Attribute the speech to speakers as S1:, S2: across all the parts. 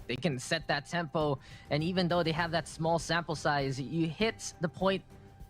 S1: They can set that tempo, and even though they have that small sample size, you hit the point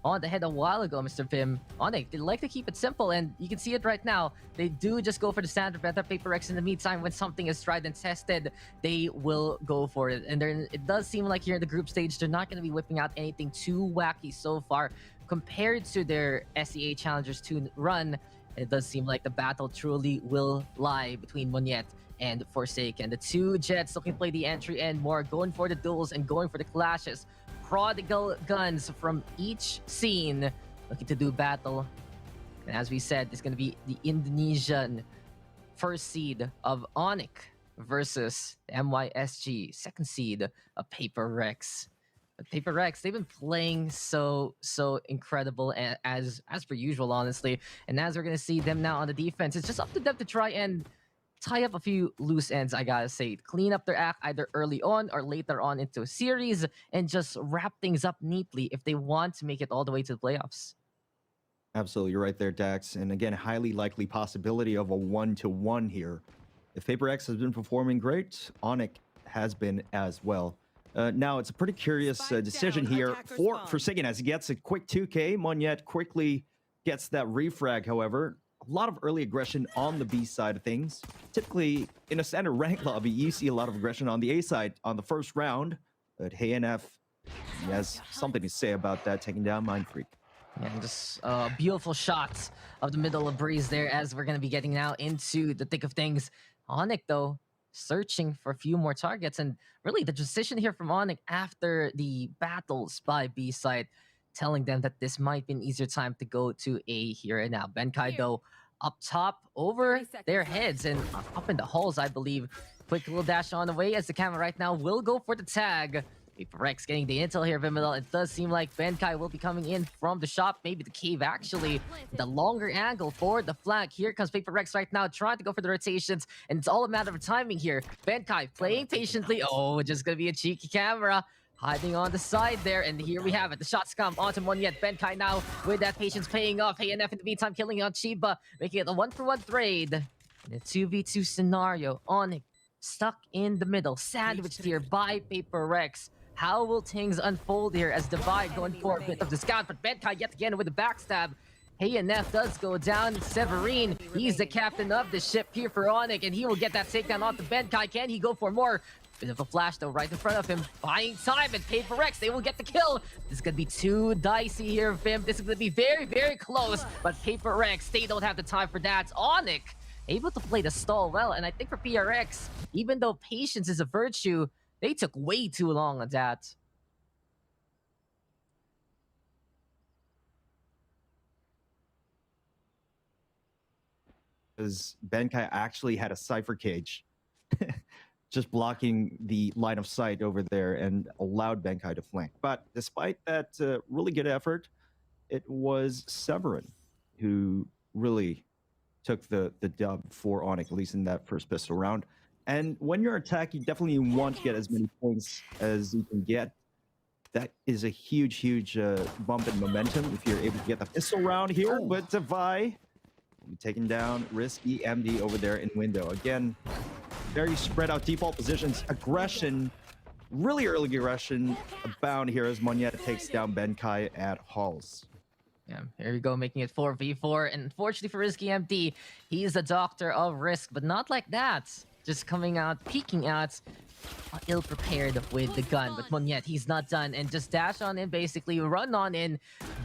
S1: on the head a while ago, Mr. Vim. Onic, they like to keep it simple, and you can see it right now. They do just go for the standard Beta Paper Rex. In the meantime, when something is tried and tested, they will go for it. And it does seem like here in the group stage, they're not going to be whipping out anything too wacky so far compared to their SEA Challengers 2 run. It does seem like the battle truly will lie between Monyet and Forsaken. The two Jets looking to play the entry and more, going for the duels and going for the clashes. Prodigal guns from each scene looking to do battle. And as we said, it's going to be the Indonesian first seed of Onic versus the MYSG second seed of Paper Rex. But Paper Rex, they've been playing so incredible as per usual, honestly. And as we're going to see them now on the defense, it's just up to them to try and tie up a few loose ends, I gotta say. Clean up their act either early on or later on into a series and just wrap things up neatly if they want to make it all the way to the playoffs.
S2: Absolutely, you're right there, Dax. And again, highly likely possibility of a 1-to-1 here. If Paper X has been performing great, Onic has been as well. Now, it's a pretty curious decision here for Forsaken as he gets a quick 2K. Monyet quickly gets that refrag, however. A lot of early aggression on the B side of things. Typically, in a standard rank lobby, you see a lot of aggression on the A side on the first round. But HNF has something to say about that, taking down Mind Freak.
S1: Yeah, and just beautiful shots of the middle of Breeze there as we're going to be getting now into the thick of things. Onic, though, searching for a few more targets. And really, the decision here from Onic after the battles by B side, telling them that this might be an easier time to go to A here and now. Benkai, though, up top over their heads and up in the halls, I believe. Quick little dash on the way as the camera right now will go for the tag. Paper Rex getting the intel here, Vimidal. It does seem like Benkai will be coming in from the shop, maybe the cave actually. The longer angle for the flank. Here comes Paper Rex right now, trying to go for the rotations, and it's all a matter of timing here. Benkai playing patiently. Oh, just gonna be a cheeky camera. Hiding on the side there, and here we have it. The shots come onto Monyet. Benkai now with that patience paying off. HNF in the meantime killing on Chiba, making it a 1-for-1 trade. In a 2v2 scenario, Onic stuck in the middle, sandwiched here by Paper Rex. How will things unfold here as Divide going for a bit of discount, but Benkai yet again with a backstab. HNF does go down. Severine, he's the captain of the ship here for Onic, and he will get that takedown onto Benkai. Can he go for more? Bit of a flash though right in front of him, buying time, and Paper Rex, they will get the kill. This is gonna be too dicey here, Vim. This is gonna be very close, but Paper Rex, they don't have the time for that. Onic able to play the stall well, and I think for PRX, even though patience is a virtue, they took way too long on that.
S2: Because Benkai actually had a Cypher Cage. Just blocking the line of sight over there and allowed Benkai to flank. But despite that really good effort, it was Severin who really took the dub for Onic, at least in that first pistol round. And when you're attacking, you definitely want to get as many points as you can get. That is a huge bump in momentum if you're able to get the pistol round here. But Davai will be taking down Risky MD over there in window. Again, very spread out default positions. Aggression, really early aggression abound here as Monyet takes down Benkai at halls.
S1: Yeah, here we go, making it 4v4. And unfortunately for Risky MD, he's the doctor of risk, but not like that. Just coming out, peeking out, ill-prepared with the gun. But Monyet, he's not done. And just dash on in, basically, run on in,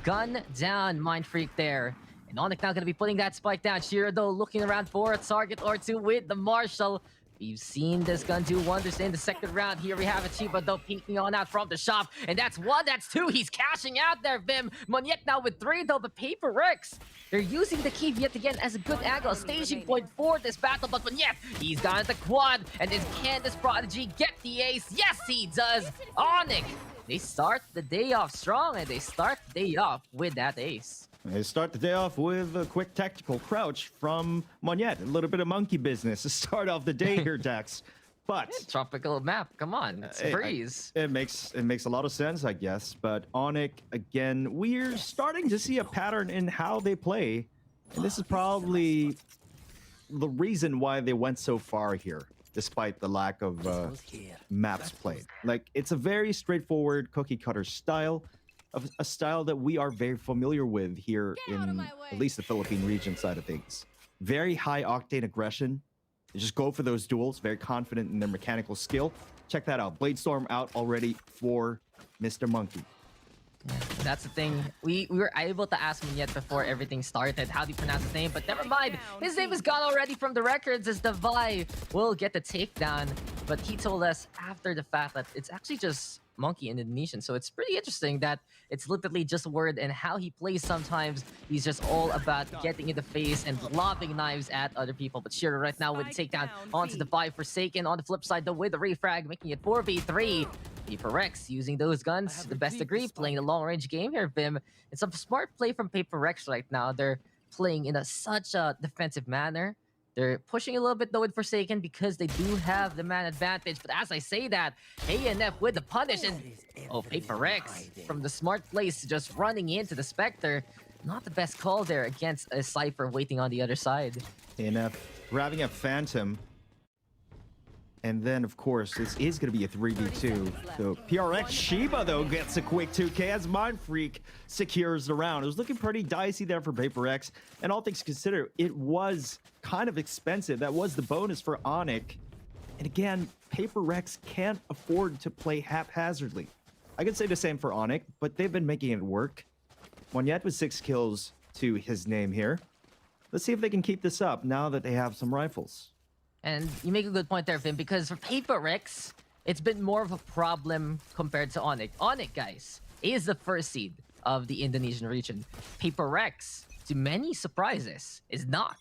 S1: gun down Mind Freak there. And Onic now going to be putting that spike down. Shiro, though, looking around for a target or two with the Marshall. We've seen this gun do wonders in the second round. Here we have it, Chiba, though, peeking on out from the shop. And that's one, that's two. He's cashing out there, Vim. Monyet now with three, though, but Paper Rex, they're using the key yet again as a good angle, a staging point for this battle. But Monyet, he's got the quad. And then can this Prodigy get the ace? Yes, he does. Onic, they start the day off strong, and they start the day off with that ace.
S2: They start the day off with a quick tactical crouch from Monyet. A little bit of monkey business to start off the day here, Dax. But
S1: tropical map, come on, it's Breeze.
S2: It makes a lot of sense, I guess. But Onic, again, we're starting to see a pattern in how they play. And this is probably the reason why they went so far here. despite the lack of maps played. Like, it's a very straightforward cookie cutter style, of a style that we are very familiar with here in at least the Philippine region side of things. Very high octane aggression. They just go for those duels, very confident in their mechanical skill. Check that out. Bladestorm out already for Mr. Monkey.
S1: Yeah, that's the thing. We were able to ask him yet before everything started. How do you pronounce his name? But never mind. His name is gone already from the records as the Vi will get the takedown. But he told us after the fact that it's actually just Monkey in Indonesian. So it's pretty interesting that it's literally just a word, and how he plays sometimes. He's just all about getting in the face and lobbing knives at other people. But Shiro right now with the takedown onto the Vi. Forsaken on the flip side though with the refrag, making it 4v3. Paper Rex using those guns to the best degree, playing a long-range game here, Vim. It's a smart play from Paper Rex right now. They're playing in such a defensive manner. They're pushing a little bit though with Forsaken because they do have the man advantage. But as I say that, ANF with the punish, and Paper Rex from the smart place just running into the Spectre. Not the best call there against a Cypher waiting on the other side.
S2: ANF grabbing a Phantom. And then, of course, this is going to be a 3v2. So PRX Shiba, though, gets a quick 2k as Mind Freak secures the round. It was looking pretty dicey there for Paper X. And all things considered, it was kind of expensive. That was the bonus for Onic. And again, Paper X can't afford to play haphazardly. I could say the same for Onic, but they've been making it work. Monyet with 6 kills to his name here. Let's see if they can keep this up now that they have some rifles.
S1: And you make a good point there, Vim, because for Paper Rex, it's been more of a problem compared to Onic. Onic, guys, is the first seed of the Indonesian region. Paper Rex, to many surprises, is not.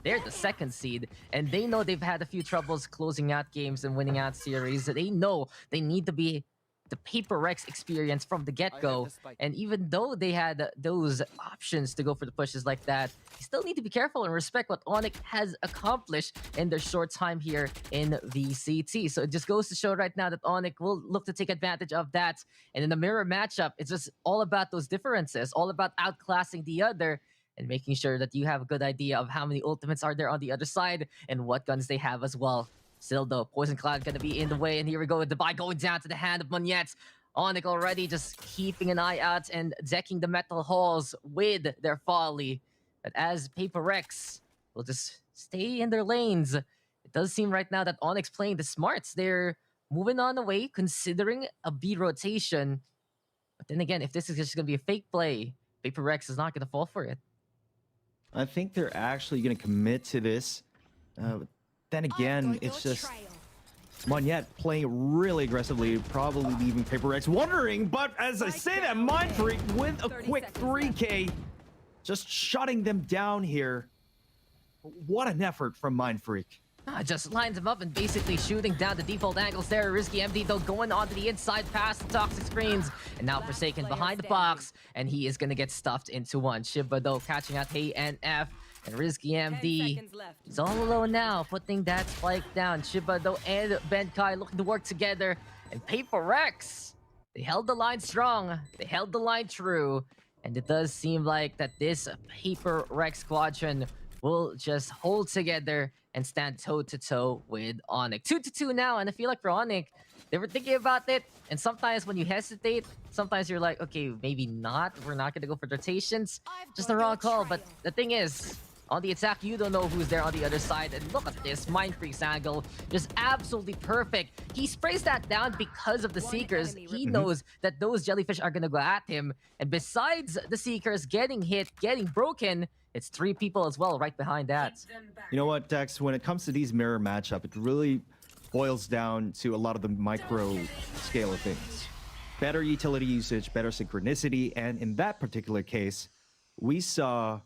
S1: They're the second seed, and they know they've had a few troubles closing out games and winning out series. They know they need to be the Paper Rex experience from the get-go. And even though they had those options to go for the pushes like that, you still need to be careful and respect what Onic has accomplished in their short time here in VCT. So it just goes to show right now that Onic will look to take advantage of that. And in the mirror matchup, it's just all about those differences, all about outclassing the other and making sure that you have a good idea of how many ultimates are there on the other side and what guns they have as well. Still though, Poison Cloud gonna be in the way, and here we go with the buy going down to the hand of Monyet. Onic already just keeping an eye out and decking the metal halls with their folly. But as Paper Rex will just stay in their lanes, it does seem right now that Onyx playing the smarts. They're moving on away, considering a B rotation. But then again, if this is just gonna be a fake play, Paper Rex is not gonna fall for it.
S2: I think they're actually going to commit to this. Then again, it's just Monyet playing really aggressively, probably leaving Paper X wondering, but as I say that, Mind Freak with a quick 3k, just shutting them down here. What an effort from Mind Freak.
S1: Just lines him up and basically shooting down the default angles there. Risky MD though going onto the inside past the toxic screens. And now Forsaken behind the box, and he is going to get stuffed into one. Shiba though catching out Hey and F. And Risky MD is all alone now, putting that spike down. Shiba though and Benkai looking to work together. And Paper Rex, they held the line strong. They held the line true. And it does seem like that this Paper Rex squadron will just hold together and stand toe-to-toe with Onic. 2-2 now, and I feel like for Onic, they were thinking about it, and sometimes when you hesitate, sometimes you're like, okay, maybe not. We're not going to go for rotations. Just the wrong call, but the thing is, on the attack, you don't know who's there on the other side. And look at this, Mind Freak's angle. Just absolutely perfect. He sprays that down because of the Seekers. He knows that those jellyfish are going to go at him. And besides the Seekers getting hit, getting broken, it's 3 people as well right behind that.
S2: You know what, Dex? When it comes to these mirror matchup, it really boils down to a lot of the micro scale of things. Better utility usage, better synchronicity, and in that particular case, we saw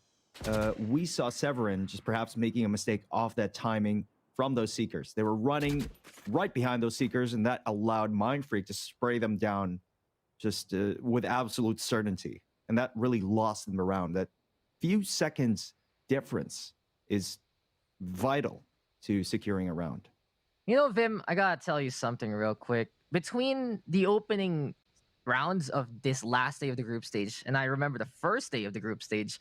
S2: Severin just perhaps making a mistake off that timing from those Seekers. They were running right behind those Seekers, and that allowed Mind Freak to spray them down just with absolute certainty. And that really lost them around. That few seconds difference is vital to securing a round.
S1: You know, Vim, I gotta tell you something real quick. Between the opening rounds of this last day of the group stage, and I remember the first day of the group stage,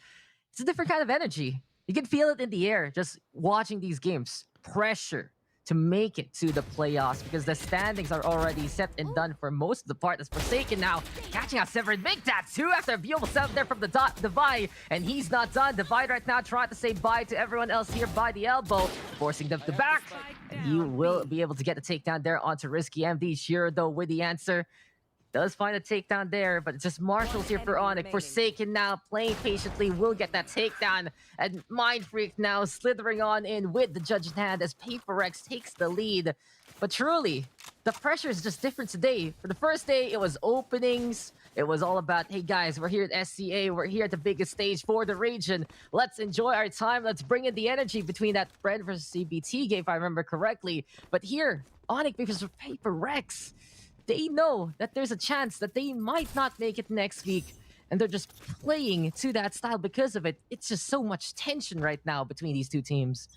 S1: it's a different kind of energy. You can feel it in the air just watching these games. Pressure, to make it to the playoffs because the standings are already set and done for most of the part. As Forsaken now catching out Severin. Big tattoo after a beautiful setup there from the Divide, and he's not done. Divide right now trying to say bye to everyone else here by the elbow, forcing them to back. And he will be able to get a takedown there onto Risky MD. Shiro though with the answer. Does find a takedown there, but it's just Marshall's here for Onic. Forsaken now playing patiently, will get that takedown. And Mind Freak now slithering on in with the judge in hand as Paper X takes the lead. But truly, the pressure is just different today. For the first day, it was openings. It was all about, hey guys, we're here at SCA. We're here at the biggest stage for the region. Let's enjoy our time. Let's bring in the energy between that Fred versus CBT game, if I remember correctly. But here, Onic versus Paper Rex. They know that there's a chance that they might not make it next week, and they're just playing to that style because of it. It's just so much tension right now between these two teams.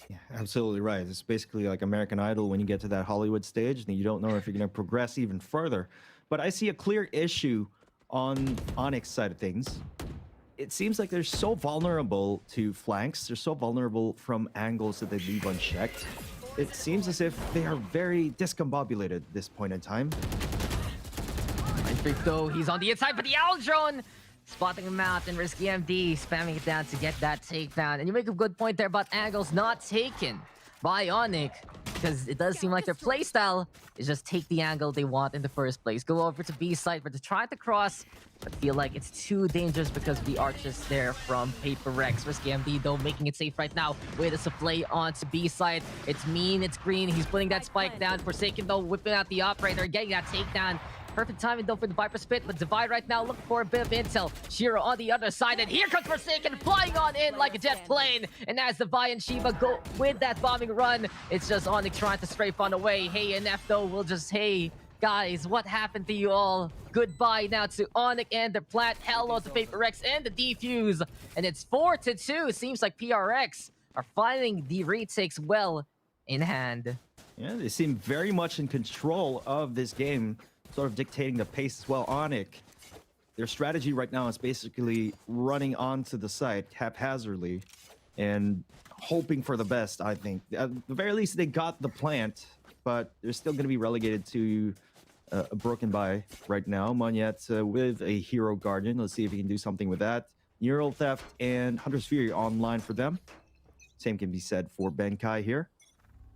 S2: Yeah, absolutely right. It's basically like American Idol when you get to that Hollywood stage and you don't know if you're going to progress even further. But I see a clear issue on Onyx's side of things. It seems like they're so vulnerable to flanks. They're so vulnerable from angles that they leave unchecked. It seems as if they are very discombobulated at this point in time.
S1: Mind Freak though, he's on the inside, but the Owl Drone spotting him out, and Risky MD spamming it down to get that takedown. And you make a good point there about angles not taken by Onic, because it does seem like their playstyle is just take the angle they want in the first place. Go over to B side, but to try to cross, but feel like it's too dangerous because of the arches there from Paper Rex. Risky MD though making it safe right now with a supply onto B side. It's mean, it's green. He's putting that spike down. Forsaken though whipping out the operator, getting that takedown. Perfect timing though for the Viper Spit, but Divide right now looking for a bit of intel. Shiro on the other side, and here comes Forsaken flying on in like a jet plane. And as Divide and Shiva go with that bombing run, it's just Onic trying to strafe on away. Hey, and F though will just, hey, guys, what happened to you all? Goodbye now to Onic and the plant. Hello to Paper Rex and the defuse. And it's 4-2. Seems like PRX are finding the retakes well in hand.
S2: Yeah, they seem very much in control of this game, sort of dictating the pace as well. Onic, their strategy right now is basically running onto the site haphazardly and hoping for the best, I think. At the very least, they got the plant, but they're still going to be relegated to a broken by right now. Monyet with a Hero Guardian. Let's see if he can do something with that. Neural Theft and Hunter's Fury online for them. Same can be said for Benkai here.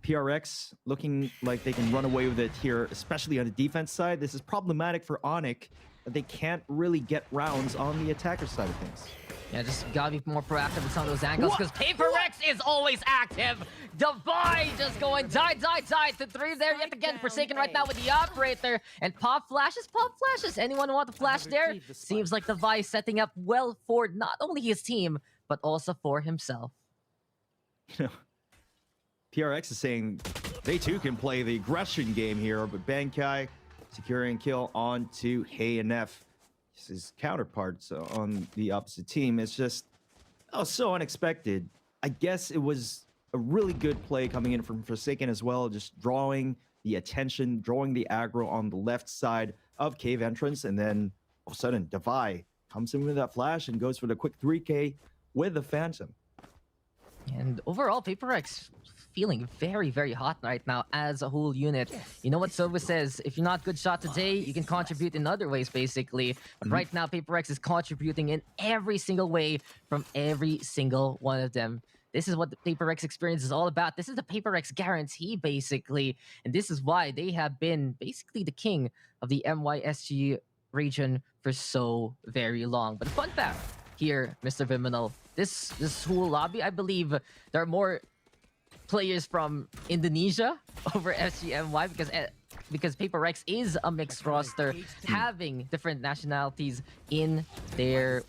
S2: PRX looking like they can run away with it here, especially on the defense side. This is problematic for Onic, that they can't really get rounds on the attacker side of things.
S1: Yeah, just gotta be more proactive with some of those angles because Paper Rex is always active. Divide just going die to 3 there yet again. Forsaken right now with the operator and pop flashes. Anyone want to flash there? Seems like Divide setting up well for not only his team but also for himself.
S2: You know, PRX is saying they too can play the aggression game here, but Benkai securing kill onto Hey and F. His counterparts on the opposite team. It's just so unexpected. I guess it was a really good play coming in from Forsaken as well, just drawing the attention, drawing the aggro on the left side of cave entrance, and then all of a sudden Defy comes in with that flash and goes for the quick 3K with the Phantom.
S1: And overall, Paper X feeling very, very hot right now as a whole unit. You know what Sova says? If you're not good shot today, you can contribute in other ways, basically. But right now, Paper X is contributing in every single way from every single one of them. This is what the Paper X experience is all about. This is the Paper X guarantee, basically. And this is why they have been basically the king of the MYSG region for so very long. But fun fact here, Mr. Viminal, this whole lobby, I believe there are more players from Indonesia over SGMY because Paper X is a mixed roster, having different nationalities in their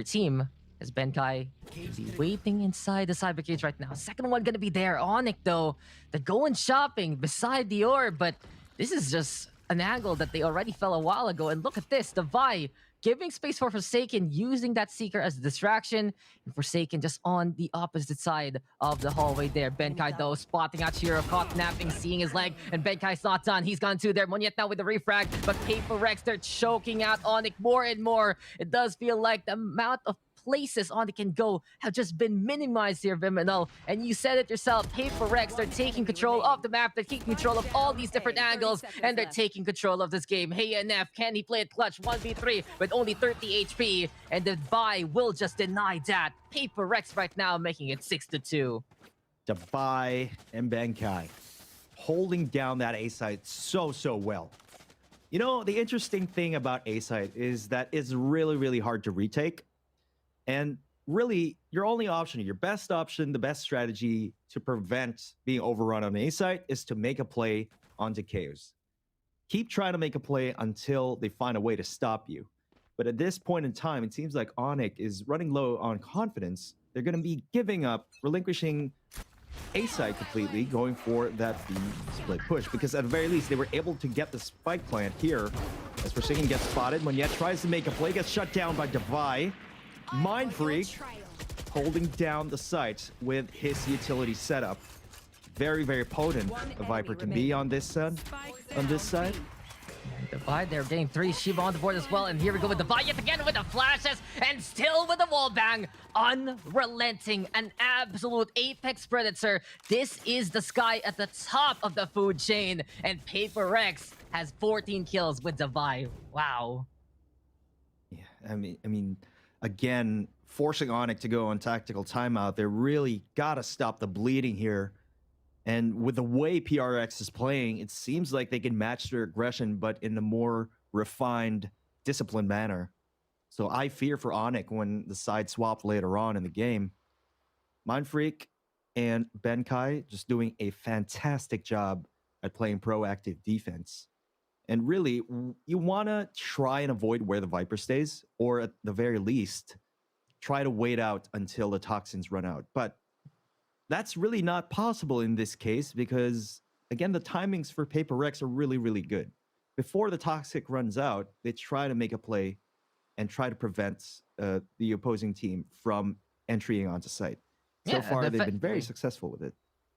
S1: team. As Benkai is waiting inside the cyber cage right now. Second one gonna be there. Onic though, they're going shopping beside the orb, but this is just an angle that they already fell a while ago. And look at this, the Vi giving space for Forsaken, using that Seeker as a distraction, and Forsaken just on the opposite side of the hallway there. Benkai though spotting out Shiro, caught napping, seeing his leg, and Benkai's not done. He's gone too there. Monyet now with the refrag, but Paper Rex, they're choking out Onic more and more. It does feel like the amount of places Onic can go have just been minimized here, Viminal. And you said it yourself, Paper Rex, they're taking control of the map, they're taking control of all these different angles, and they're taking control of this game. Hey NF, can he play it clutch 1v3 with only 30 HP? And the buy will just deny that. Paper Rex right now making it 6-2.
S2: Defy and Benkai holding down that A site so well. You know, the interesting thing about A site is that it's really hard to retake. And really, your only option, your best option, the best strategy to prevent being overrun on A site is to make a play onto Chaos. Keep trying to make a play until they find a way to stop you. But at this point in time, it seems like Onic is running low on confidence. They're going to be giving up, relinquishing A side completely, going for that B split push, because at the very least they were able to get the spike plant here. As Forsaken gets spotted, Monyet tries to make a play, gets shut down by Defy. Mind Freak holding down the site with his utility setup. Very potent a Viper can be on this side.
S1: Divide, they're getting 3 Shiva on the board as well, and here we go with Divide yet again with the flashes, and still with the wall bang. Unrelenting, an absolute apex predator. This is the Sky at the top of the food chain, and Paper Rex has 14 kills with Divide. Wow.
S2: Yeah, I mean, again, forcing Onic to go on tactical timeout, they really gotta stop the bleeding here. And with the way PRX is playing, it seems like they can match their aggression, but in a more refined, disciplined manner. So I fear for Onic when the side swap later on in the game. Mind Freak and Benkai just doing a fantastic job at playing proactive defense. And really, you want to try and avoid where the Viper stays, or at the very least, try to wait out until the toxins run out. But that's really not possible in this case because, again, the timings for Paper Rex are really good. Before the Toxic runs out, they try to make a play and try to prevent the opposing team from entering onto site. So far, they've been very successful with it.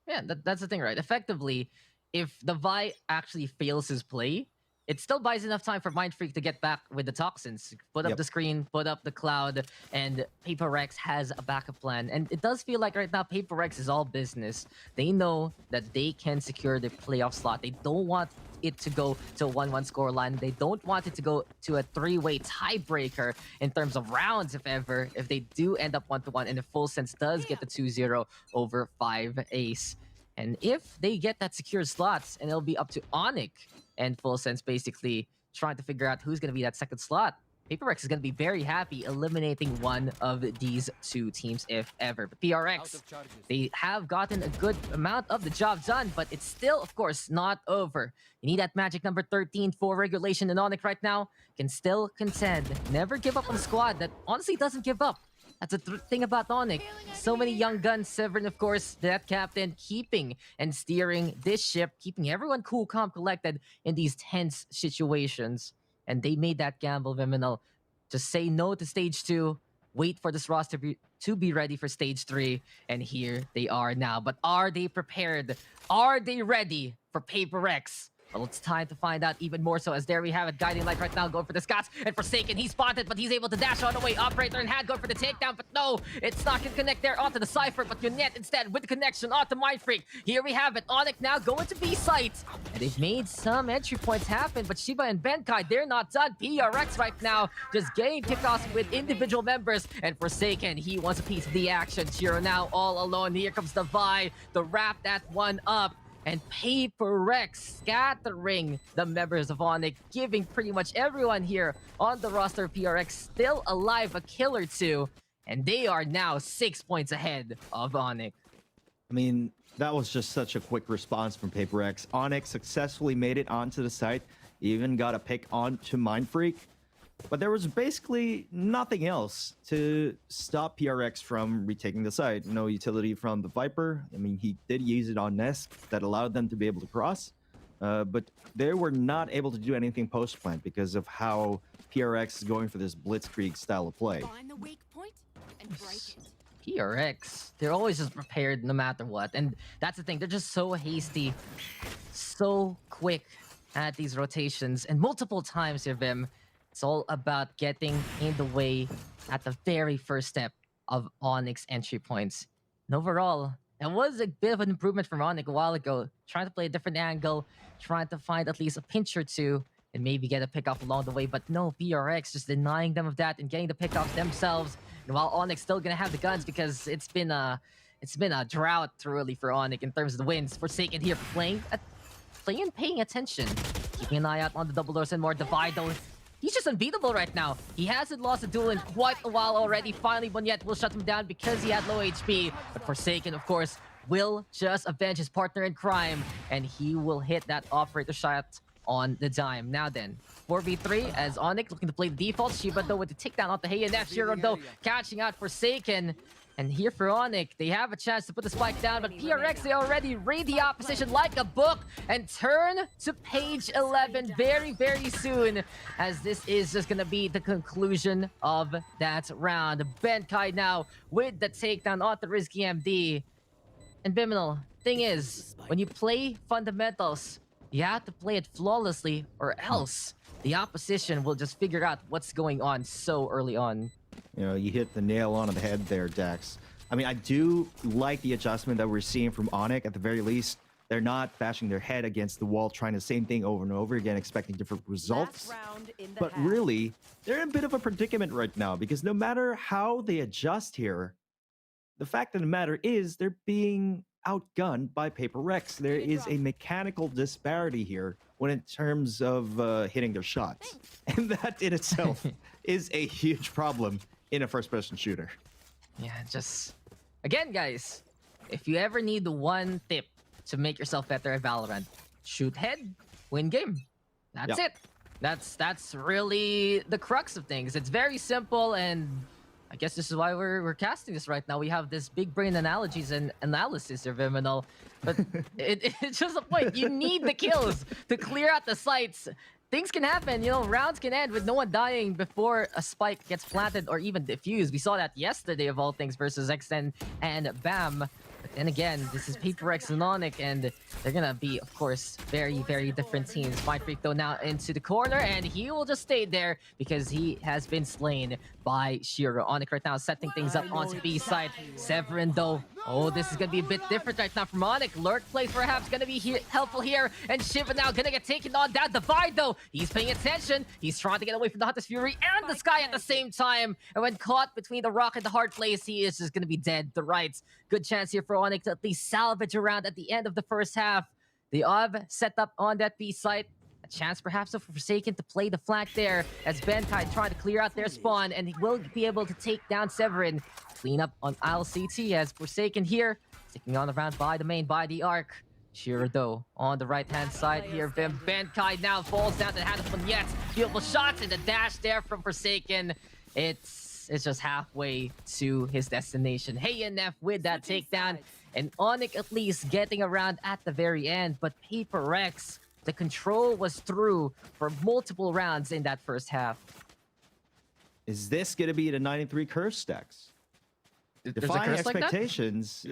S1: Yeah, that's the thing, right? Effectively, if the Vi actually fails his play, it still buys enough time for Mind Freak to get back with the toxins. Put up the screen, put up the cloud, and Paper Rex has a backup plan. And it does feel like right now Paper Rex is all business. They know that they can secure the playoff slot. They don't want it to go to a 1-1 scoreline. They don't want it to go to a 3-way tiebreaker in terms of rounds, if ever. If they do end up 1-1, and if Full Sense does get the 2-0 over 5 Ace. And if they get that secure slots, and it'll be up to Onic and Full Sense basically trying to figure out who's going to be that second slot. Paper Rex is going to be very happy eliminating one of these two teams, if ever. But PRX, they have gotten a good amount of the job done, but it's still, of course, not over. You need that magic number 13 for regulation, and Onic right now can still contend. Never give up on a squad that honestly doesn't give up. That's the thing about Onic. So many young guns, Severin, of course, that captain, keeping and steering this ship, keeping everyone cool, calm, collected in these tense situations. And they made that gamble, Viminal, to say no to stage 2, wait for this roster to be ready for stage 3, and here they are now. But are they prepared? Are they ready for Paper Rex? Well, it's time to find out even more so, as there we have it. Guiding Light right now going for the Scots, and Forsaken, he's spotted, but he's able to dash on the way. Operator and Hand going for the takedown, but no, it's not going to connect there onto the Cypher, but Yonette instead with the connection onto Mind Freak. Here we have it. Onic now going to B site, and they've made some entry points happen, but Shiba and Benkai, they're not done. PRX right now just getting kicked off with individual members, and Forsaken, he wants a piece of the action. Chiro now all alone. Here comes the Vi to wrap that one up. And Paper Rex scattering the members of Onic, giving pretty much everyone here on the roster of PRX still alive, a kill or two. And they are now 6 points ahead of Onic.
S2: I mean, that was just such a quick response from Paper X. Onic successfully made it onto the site, even got a pick onto Mind Freak. But there was basically nothing else to stop PRX from retaking the site. No utility from the Viper. I mean, he did use it on Nest that allowed them to be able to cross. But they were not able to do anything post-plant because of how PRX is going for this blitzkrieg style of play.
S3: Find the weak point and break it.
S1: PRX, they're always just prepared no matter what. And that's the thing, they're just so hasty, so quick at these rotations. And multiple times here, Vim, It's all about getting in the way at the very first step of Onyx entry points. And overall, it was a bit of an improvement from Onyx a while ago, trying to play a different angle, trying to find at least a pinch or two, and maybe get a pickoff along the way. But no, PRX just denying them of that and getting the pickoffs themselves. And while Onyx still gonna have the guns because it's been a drought really for Onyx in terms of the wins. Forsaken here playing and paying attention, keeping an eye out on the double doors and more. Divide though. He's just unbeatable right now. He hasn't lost a duel in quite a while already. Finally, one yet will shut him down because he had low HP. But Forsaken, of course, will just avenge his partner in crime, and he will hit that operator shot on the dime. Now then, 4v3 as Onic looking to play the default. Shiba though with the takedown off the Hey and F. Shiro though catching out Forsaken. And here for Onic, they have a chance to put the spike down, but PRX, they already read the opposition like a book and turn to page 11 very, very soon, as this is just gonna be the conclusion of that round. Benkai now with the takedown on the risky MD. And Biminal, thing is, when you play fundamentals, you have to play it flawlessly, or else the opposition will just figure out what's going on so early on.
S2: You know, you hit the nail on the head there, Dax. I mean, I do like the adjustment that we're seeing from Onic. At the very least, they're not bashing their head against the wall, trying the same thing over and over again, expecting different results. But really, they're in a bit of a predicament right now, because no matter how they adjust here, the fact of the matter is they're being outgunned by Paper Rex. There is a mechanical disparity here when in terms of hitting their shots. And that in itself is a huge problem in a first-person shooter.
S1: Yeah, just... Again, guys, if you ever need the one tip to make yourself better at Valorant, shoot head, win game. That's it. That's really the crux of things. It's very simple, and I guess this is why we're casting this right now. We have this big brain analogies and analysis of Viminal, but it's just a point. You need the kills to clear out the sites. Things can happen, you know, rounds can end with no one dying before a spike gets planted or even defused. We saw that yesterday of all things versus XN and BAM. But then again, this is Paper X and Onic, and they're gonna be, of course, very, very different teams. Fight Freak though now into the corner, and he will just stay there because he has been slain by Shiro. Onic right now setting things up onto B side. Severin though, oh, this is gonna be a bit different right now from Onic. Lurk plays perhaps gonna be helpful here, and Shiva now gonna get taken on down. Divide though, he's paying attention. He's trying to get away from the Hunter's Fury and the Sky at the same time. And when caught between the rock and the hard place, he is just gonna be dead. The rights. Good chance here for Onic to at least salvage a round at the end of the first half. The OB set up on that B site. A chance perhaps of Forsaken to play the flank there as Benkai trying to clear out their spawn, and he will be able to take down Severin. Clean up on Isle CT as Forsaken here, sticking on the round by the main, by the arc. Shiro though on the right-hand side here. Benkai now falls down to hand from Yet. Beautiful shots and the dash there from Forsaken. It's just halfway to his destination. Hey NF with that takedown, and Onic at least getting around at the very end. But Paper Rex, the control was through for multiple rounds in that first half.
S2: Is this going to be the 93 curse stacks? Defying expectations,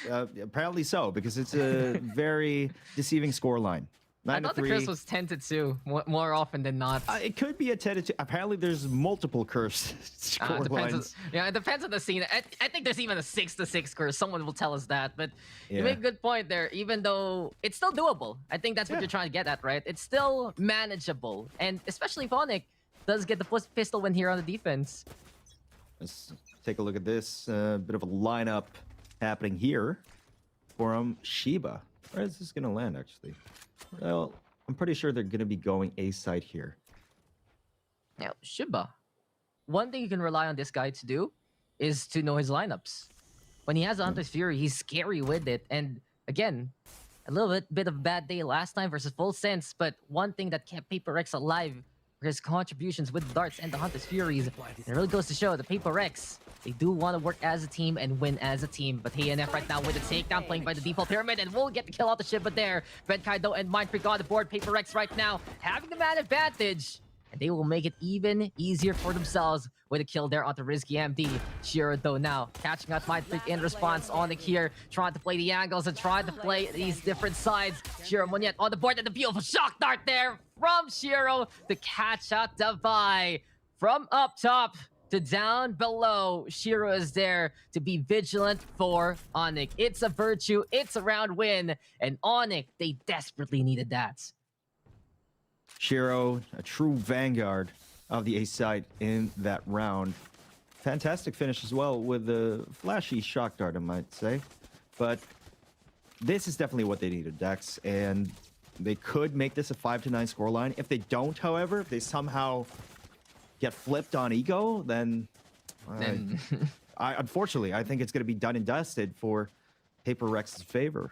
S2: apparently so, because it's a very deceiving scoreline.
S1: I thought the curse was 10-2 more often than not.
S2: It could be a 10-2. Apparently, there's multiple curse scorelines.
S1: It depends on the scene. I think there's even a 6-6 curse. Someone will tell us that. But you make a good point there. Even though it's still doable, I think that's what you're trying to get at, right? It's still manageable, and especially if Onic does get the pistol win here on the defense.
S2: Let's take a look at this. Bit of a lineup happening here from Shiba. Where is this going to land, actually? Well, I'm pretty sure they're going to be going A side here.
S1: Now, Shiba. One thing you can rely on this guy to do is to know his lineups. When he has a Hunter's Fury, he's scary with it. And again, a little bit of a bad day last time versus Full Sense, but one thing that kept Paper Rex alive were his contributions with darts and the Hunter's Furies. It really goes to show the Paper Rex, they do want to work as a team and win as a team. But HNF right now with a takedown playing by the default pyramid, and will get the kill out the ship. But there, Benkai though and Mindfreak on the board. Paper Rex right now having the man advantage. And they will make it even easier for themselves with a kill there onto Risky MD. Shiro though now catching out Mind Freak in response. Onic here trying to play the angles and trying to play these different sides. Shiro Moniet on the board and the beautiful shock dart there from Shiro to catch out Davai. From up top to down below, Shiro is there to be vigilant for Onic. It's a virtue, it's a round win, and Onic, they desperately needed that.
S2: Shiro, a true vanguard of the A side in that round. Fantastic finish as well with the flashy shock dart, I might say. But this is definitely what they needed, Dex, and they could make this a 5-9 scoreline. If they don't, however, if they somehow get flipped on ego, then unfortunately, I think it's going to be done and dusted for Paper Rex's favor.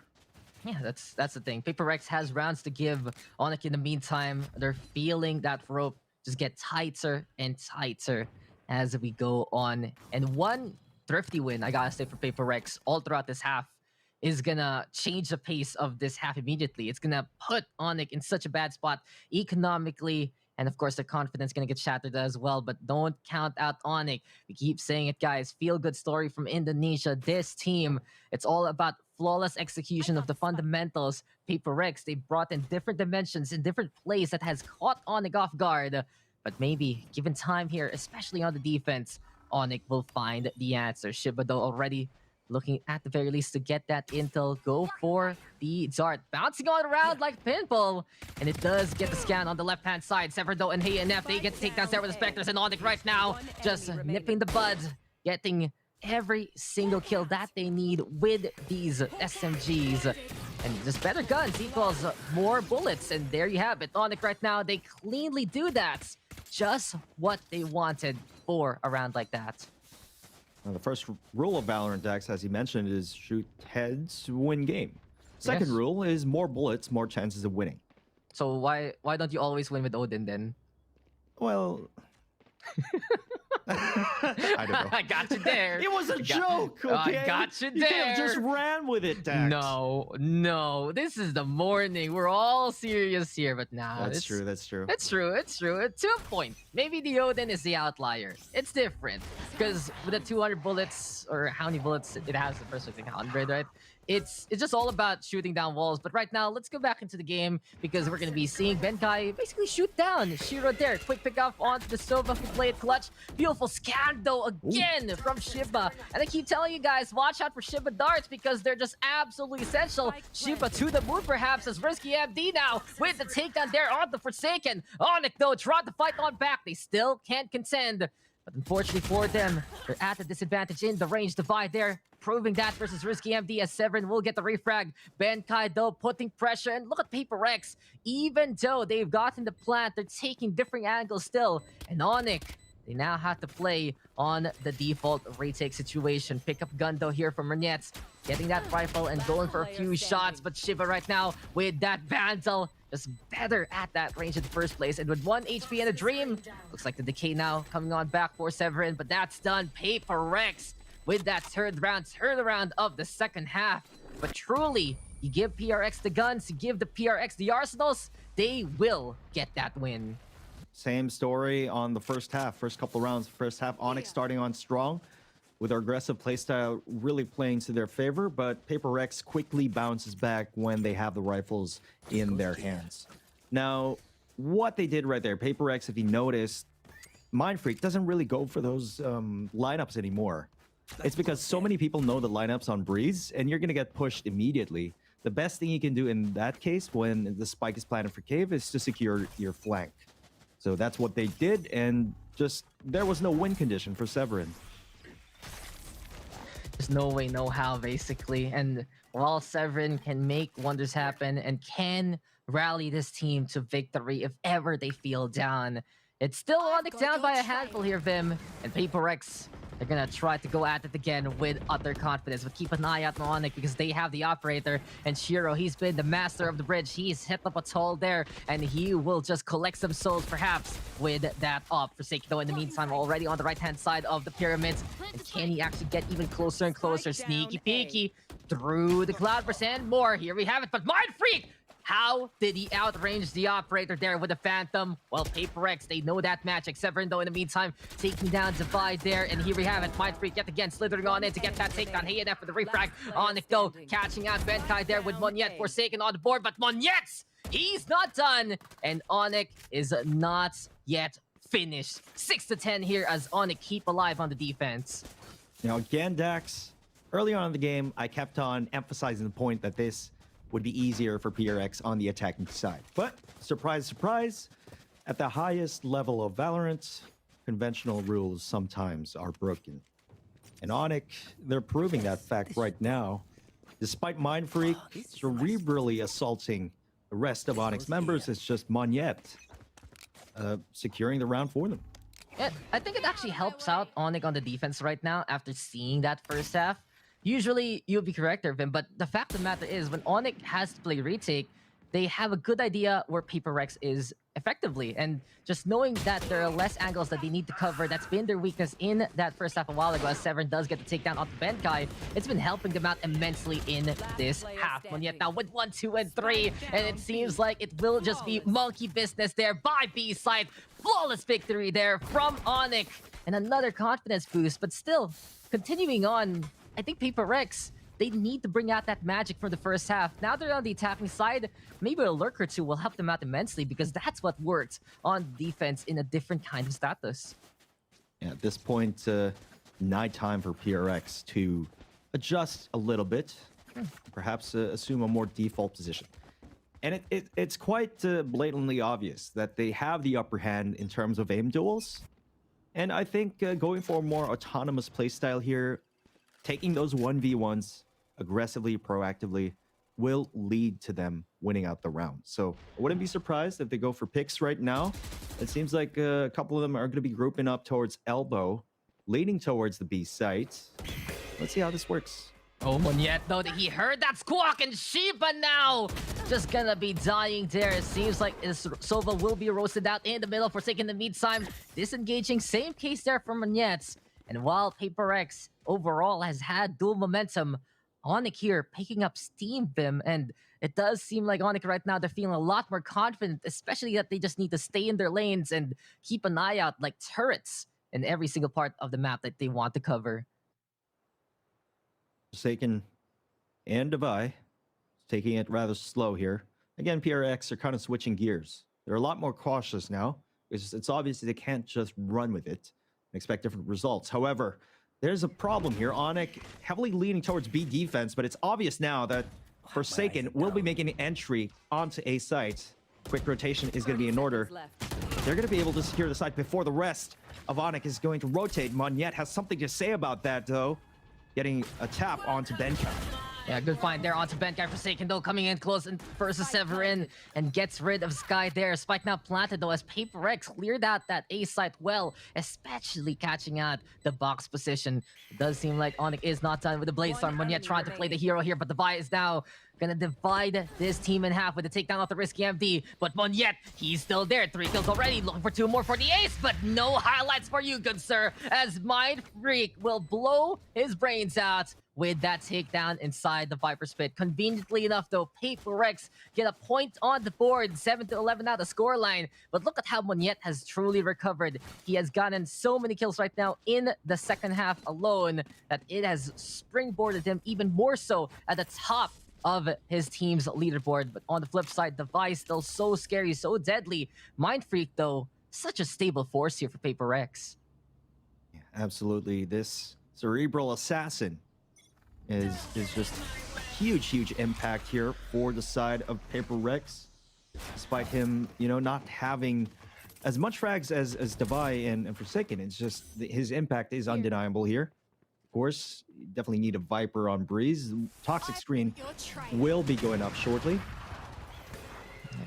S1: Yeah, that's the thing. Paper Rex has rounds to give. Onic in the meantime, they're feeling that rope just get tighter and tighter as we go on. And one thrifty win, I gotta say, for Paper Rex all throughout this half is gonna change the pace of this half immediately. It's gonna put Onic in such a bad spot economically. And of course, the confidence gonna get shattered as well. But don't count out Onic. We keep saying it, guys. Feel good story from Indonesia. This team, it's all about flawless execution of the fundamentals. Paper Rex, they brought in different dimensions in different plays that has caught Onic off guard. But maybe, given time here, especially on the defense, Onic will find the answer. Shiba, though, already looking at the very least to get that intel. Go for the dart. Bouncing on around like pinball. And it does get the scan on the left-hand side. Severdo and Hey and F, they get to take down there with the Spectres. And Onic right now, just nipping the bud. Getting every single kill that they need with these SMGs. And just better guns equals more bullets. And there you have it. Onic right now, they cleanly do that. Just what they wanted for a round like that.
S2: Now, the first rule of Valorant, Dex, as you mentioned, is shoot heads to win game. Second
S1: Yes.
S2: rule is more bullets, more chances of winning.
S1: So why don't you always win with Odin then?
S2: Well, I don't know.
S1: I got you there.
S2: It was a joke, okay?
S1: I got you
S2: You could have
S1: there.
S2: just ran with it, Dex.
S1: No. This is the morning. We're all serious here, but now
S2: That's true, that's true.
S1: It's true. To a point. Maybe the Odin is the outlier. It's different. Because with the 200 bullets, or how many bullets it has, the first, I think, 100, right? It's just all about shooting down walls. But right now, let's go back into the game because we're going to be seeing Benkai basically shoot down Shiro there. Quick pick off onto the Sova who played clutch. Beautiful scan, though, again from Shiba. And I keep telling you guys, watch out for Shiba darts because they're just absolutely essential. Shiba to the moon, perhaps, as Risky MD now with the takedown there on the Forsaken. Onic, though, tried to fight on back. They still can't contend. But unfortunately for them, they're at a disadvantage in the range divide there. Proving that versus Risky MD as Severin will get the refrag. Benkai, though, putting pressure. And look at Paper Rex. Even though they've gotten the plant, they're taking different angles still. And Onic, they now have to play on the default retake situation. Pick up gun, though, here from Renets. Getting that rifle and going for a few shots. But Shiva right now with that Vandal just better at that range in the first place. And with 1 HP and a dream, looks like the decay now coming on back for Severin. But that's done. Paper Rex with that turnaround of the second half. But truly, you give PRX the guns, you give the PRX the arsenals, they will get that win.
S2: Same story on the first half, first couple rounds. First half, Onic starting on strong with our aggressive playstyle really playing to their favor, but Paper Rex quickly bounces back when they have the rifles in their hands. Now, what they did right there, Paper Rex, if you noticed, Mind Freak doesn't really go for those lineups anymore. It's because so many people know the lineups on Breeze, and you're going to get pushed immediately. The best thing you can do in that case, when the spike is planted for Cave, is to secure your flank. So that's what they did, and just there was no win condition for Severin.
S1: There's no way, no how, basically. And while Severin can make wonders happen and can rally this team to victory if ever they feel down, it's still Onic down by a handful here, Vim. And Paper Rex, they're gonna try to go at it again with utter confidence. But keep an eye out on Onic because they have the operator. And Shiro, he's been the master of the bridge. He's hit up a toll there. And he will just collect some souls, perhaps, with that up. Forsaken, though, in the meantime, already on the right-hand side of the pyramids. And can he actually get even closer and closer? Sneaky peeky through the cloudburst and more. Here we have it. But Mind Freak How did he outrange the operator there with the Phantom? Well, Paper X, they know that magic. Severin, though, in the meantime, taking down Divide there. And here we have it. Mind Freak yet again slithering on in to get that takedown. Hey, and for the refrag. Onic, though, catching out Benkai there with Monyet Forsaken on the board. But Monyet, he's not done. And Onic is not yet finished. 6-10 here as Onic keep alive on the defense.
S2: Now, again, Dax, early on in the game, I kept on emphasizing the point that this would be easier for PRX on the attacking side. But, surprise, surprise, at the highest level of Valorant, conventional rules sometimes are broken. And Onic, they're proving that fact right now. Despite Mind Freak cerebrally assaulting the rest of Onic's members, it's just Monyet securing the round for them.
S1: Yeah, I think it actually helps out Onic on the defense right now after seeing that first half. Usually, you'll be correct, Irvin, but the fact of the matter is, when Onic has to play retake, they have a good idea where Paper Rex is effectively. And just knowing that there are less angles that they need to cover, that's been their weakness in that first half a while ago, as Severin does get the takedown off the Benkai. It's been helping them out immensely in this half. And yet now with 1, 2, and 3, and it seems like it will just be monkey business there by B side. Flawless victory there from Onic. And another confidence boost, but still, continuing on, I think Paper Rex, they need to bring out that magic from the first half. Now they're on the attacking side, maybe a lurk or two will help them out immensely because that's what worked on defense in a different kind of status.
S2: Yeah, at this point, nighttime for PRX to adjust a little bit, perhaps assume a more default position. And it's quite blatantly obvious that they have the upper hand in terms of aim duels. And I think going for a more autonomous playstyle here, taking those 1v1s aggressively, proactively, will lead to them winning out the round. So I wouldn't be surprised if they go for picks right now. It seems like a couple of them are going to be grouping up towards Elbow, leaning towards the B site. Let's see how this works.
S1: Oh, Monyet, though, that he heard that squawk, and Shiba now just gonna be dying there. It seems like Sova will be roasted out in the middle for taking the meantime. Disengaging, same case there for Monyet. And while Paper X overall has had dual momentum, Onic here picking up steam, Vim, and it does seem like Onic right now, they're feeling a lot more confident, especially that they just need to stay in their lanes and keep an eye out like turrets in every single part of the map that they want to cover.
S2: Forsaken and Devi taking it rather slow here. Again, PRX are kind of switching gears. They're a lot more cautious now. It's obvious they can't just run with it and expect different results. However, there's a problem here. Onic heavily leaning towards B defense, but it's obvious now that Forsaken will be making an entry onto A site. Quick rotation is going to be in order. They're going to be able to secure the site before the rest of Onic is going to rotate. Monyet has something to say about that, though. Getting a tap onto Benkai.
S1: Yeah, good find there onto Benkai. Forsaken, though, coming in close and versus Severin and gets rid of Sky there. Spike now planted, though, as Paper X cleared out that A site well, especially catching out the box position. It does seem like Onic is not done with the Blade Storm. Monyet trying to play the hero here, but the Vi is now gonna divide this team in half with the takedown off the risky MD. But Monyet, he's still there. 3 kills already, looking for 2 more for the ace, but no highlights for you, good sir, as Mind Freak will blow his brains out with that takedown inside the Viper's Pit. Conveniently enough, though, Paper X get a point on the board, 7-11 now the scoreline. But look at how Monyet has truly recovered. He has gotten so many kills right now in the second half alone that it has springboarded him even more so at the top of his team's leaderboard. But on the flip side, the Vi still so scary, so deadly. Mind Freak, though, such a stable force here for Paper X.
S2: Yeah, absolutely. This cerebral assassin is just a huge impact here for the side of Paper Rex. Despite him, not having as much frags as Devi and Forsaken, it's just his impact is undeniable here. Of course, you definitely need a Viper on Breeze. Toxic Screen will be going up shortly.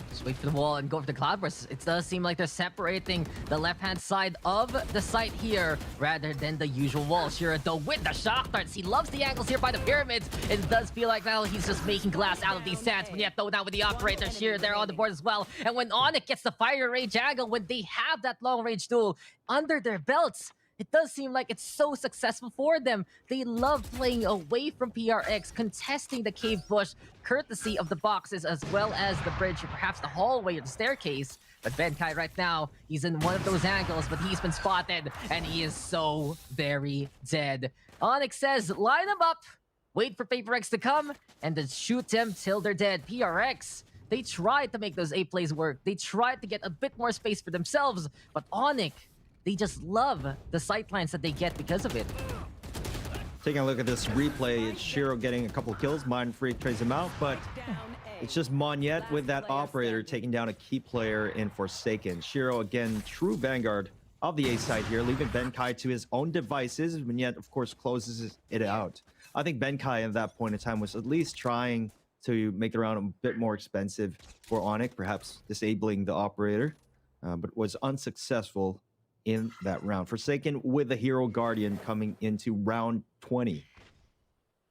S1: Just wait for the wall and go for the Cloud Burst. It does seem like they're separating the left-hand side of the site here rather than the usual wall. Shira, though, with the shock darts. He loves the angles here by the pyramids. It does feel like, well, he's just making glass out of these sands. But yet, though, now with the operator, Shira there on the board as well. And when Onic gets the fire range angle, when they have that long-range duel under their belts, it does seem like it's so successful for them. They love playing away from PRX, contesting the cave bush, courtesy of the boxes as well as the bridge or perhaps the hallway or the staircase. But Benkai right now, he's in one of those angles, but he's been spotted and he is so very dead. Onic says, line them up, wait for PaperX to come, and then shoot them till they're dead. PRX, they tried to make those A plays work. They tried to get a bit more space for themselves, but Onic, they just love the sightlines that they get because of it.
S2: Taking a look at this replay, it's Shiro getting a couple kills. Mind Freak trades him out, but it's just Monyet with that operator taking down a key player in Forsaken. Shiro, again, true vanguard of the A side here, leaving Benkai to his own devices. Monyet, of course, closes it out. I think Benkai at that point in time was at least trying to make the round a bit more expensive for Onic, perhaps disabling the operator, but was unsuccessful in that round. Forsaken with the Hero Guardian coming into round 20.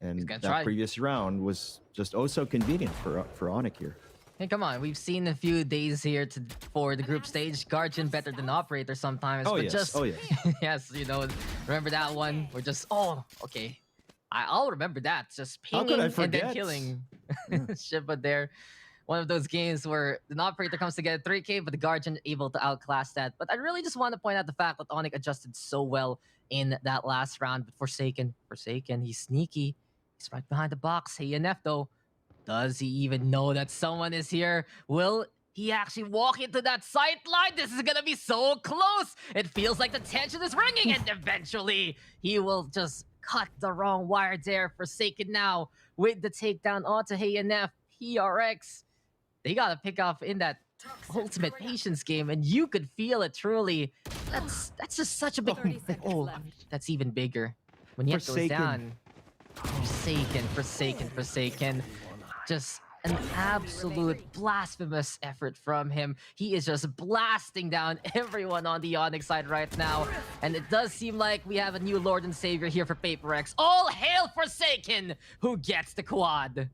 S2: And that previous round was just oh so convenient for Onic here.
S1: Hey, come on. We've seen a few days here for the group stage. Guardian better than Operator sometimes.
S2: Oh,
S1: but
S2: yes.
S1: Just,
S2: oh, yes.
S1: yes, you know, remember that one? We're just, oh, okay. I'll remember that. Just pinging and then killing. Shiba there. One of those games where the Operator comes to get 3K, but the Guardian able to outclass that. But I really just want to point out the fact that Onic adjusted so well in that last round. But Forsaken, he's sneaky. He's right behind the box. Hey, NF though, does he even know that someone is here? Will he actually walk into that sight line? This is gonna be so close. It feels like the tension is ringing, and eventually he will just cut the wrong wire there. Forsaken now with the takedown onto Hey NF. PRX, they gotta pick off in that ultimate patience game, and you could feel it truly. That's just such a big. Oh, that's even bigger when he goes down. Forsaken. Just an absolute blasphemous effort from him. He is just blasting down everyone on the Onic side right now. And it does seem like we have a new Lord and Savior here for PaperX. All hail Forsaken, who gets the quad.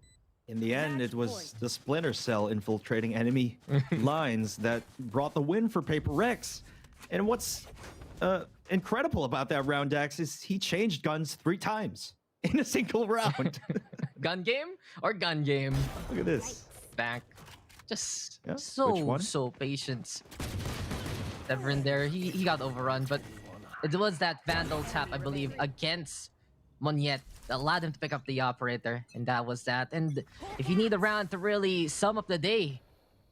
S2: In the end, it was the Splinter Cell infiltrating enemy lines that brought the win for PaperX. And what's incredible about that round, Dax, is he changed guns 3 times in a single round.
S1: Gun game or gun game?
S2: Look at this.
S1: Back. Just so patient. Severin there, he got overrun, but it was that Vandal tap, I believe, against Monyet that allowed him to pick up the operator, and that was that. And if you need a round to really sum up the day,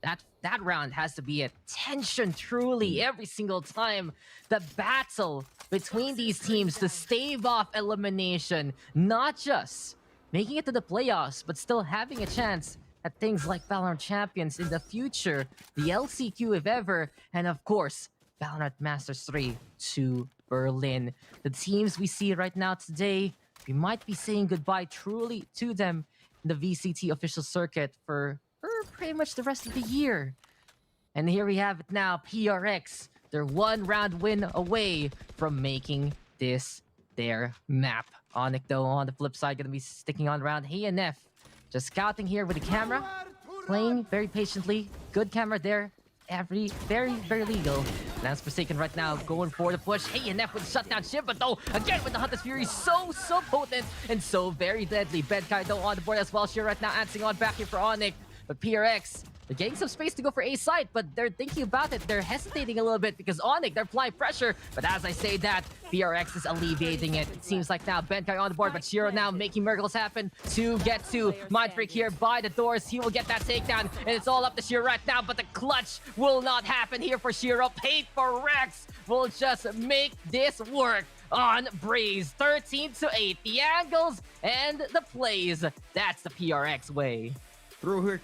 S1: that round has to be a tension truly every single time. The battle between these teams to stave off elimination, not just making it to the playoffs, but still having a chance at things like Valorant Champions in the future, the LCQ if ever, and of course, Valorant Masters 3 to Berlin. The teams we see right now today, we might be saying goodbye truly to them in the VCT official circuit for pretty much the rest of the year. And here we have it now, PRX. They're 1 round win away from making this their map. Onic though, on the flip side, gonna be sticking on around. Hey NF, just scouting here with the camera, playing very patiently. Good camera there. Very legal. And as Forsaken right now, going for the push. Hey NF with the shutdown ship, but though, again with the Hunter's Fury, so potent and so very deadly. Benkai though on the board as well. Shiro right now answering on back here for Onic. But PRX, they're getting some space to go for A site, but they're thinking about it. They're hesitating a little bit because Onic, they're applying pressure. But as I say that, PRX is alleviating it. It seems like now Benkai on the board, but Shiro now making miracles happen to get to Mind Freak here by the doors. He will get that takedown, and it's all up to Shiro right now, but the clutch will not happen here for Shiro. PaperX will just make this work on Breeze. 13-8, the angles and the plays. That's the PRX way.
S2: Through her